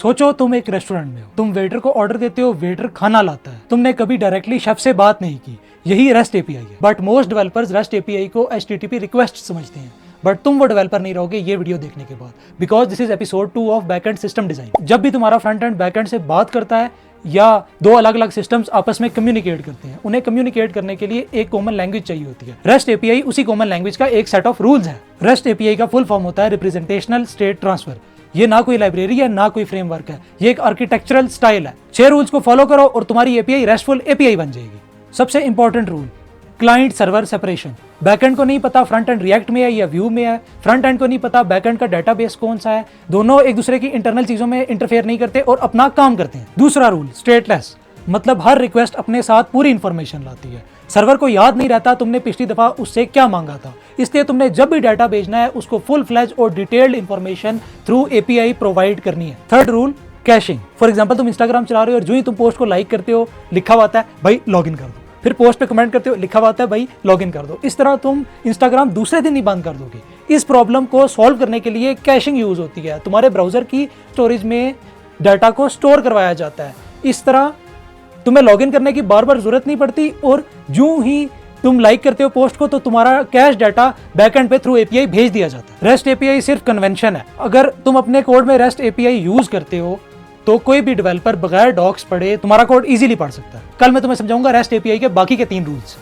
सोचो तुम एक रेस्टोरेंट में हो, तुम वेटर को ऑर्डर देते हो, वेटर खाना लाता है, तुमने कभी डायरेक्टली शेफ से बात नहीं की, यही रेस्ट एपीआई है। But most developers rest API को HTTP रिक्वेस्ट समझते हैं, बट तुम वो डेवलपर नहीं रहोगे ये वीडियो देखने के बाद, because this is episode 2 of backend system design. जब भी तुम्हारा फ्रंट एंड बैकएंड से बात करता है या दो अलग अलग सिस्टम्स आपस में कम्युनिकेट करते हैं, उन्हें कम्युनिकेट करने के लिए एक कॉमन लैंग्वेज चाहिए होती है। रेस्ट एपीआई उसी कॉमन लैंग्वेज का एक सेट ऑफ रूल्स है। रेस्ट एपीआई का फुल फॉर्म होता है रिप्रेजेंटेशनल स्टेट ट्रांसफर। ये ना कोई लाइब्रेरी है ना कोई फ्रेमवर्क है, ये एक आर्किटेक्चरल स्टाइल है। 6 रूल्स को फॉलो करो और तुम्हारी एपीआई रेस्टफुल एपीआई बन जाएगी। सबसे important rule, client server separation. Backend को नहीं पता फ्रंट एंड रिएक्ट में है या व्यू में है, फ्रंट एंड को नहीं पता बैकएंड का डेटाबेस कौन सा है, दोनों एक दूसरे की इंटरनल चीजों में इंटरफेयर नहीं करते और अपना काम करते हैं। दूसरा रूल, स्टेटलेस, मतलब हर रिक्वेस्ट अपने साथ पूरी इंफॉर्मेशन लाती है। सर्वर को याद नहीं रहता तुमने पिछली दफा उससे क्या मांगा था, इसलिए तुमने जब भी डाटा भेजना है उसको फुल फ्लैज और detailed information through API provide करनी है। Third rule, caching. For example तुम इंस्टाग्राम चला रहे हो और जो ही तुम पोस्ट को लाइक करते हो लिखा हुआ आता है भाई लॉगिन कर दो, फिर पोस्ट पे कमेंट करते हो लिखा हुआ आता है भाई लॉगिन कर दो। इस तरह तुम इंस्टाग्राम दूसरे दिन ही बंद कर दोगे। इस प्रॉब्लम को सॉल्व करने के लिए कैशिंग यूज होती है, तुम्हारे ब्राउजर की स्टोरेज में डाटा को स्टोर करवाया जाता है। इस तरह तुम्हें लॉगिन करने की बार बार जरूरत नहीं पड़ती और जो ही तुम लाइक करते हो पोस्ट को तो तुम्हारा कैश डाटा बैकएंड पे थ्रू एपीआई भेज दिया जाता है। रेस्ट एपीआई सिर्फ कन्वेंशन है। अगर तुम अपने कोड में रेस्ट एपीआई यूज करते हो तो कोई भी डेवलपर बगैर डॉक्स पढ़े तुम्हारा कोड इजीली पढ़ सकता है। कल मैं तुम्हें समझाऊंगा रेस्ट एपीआई के बाकी के 3 रूल्स।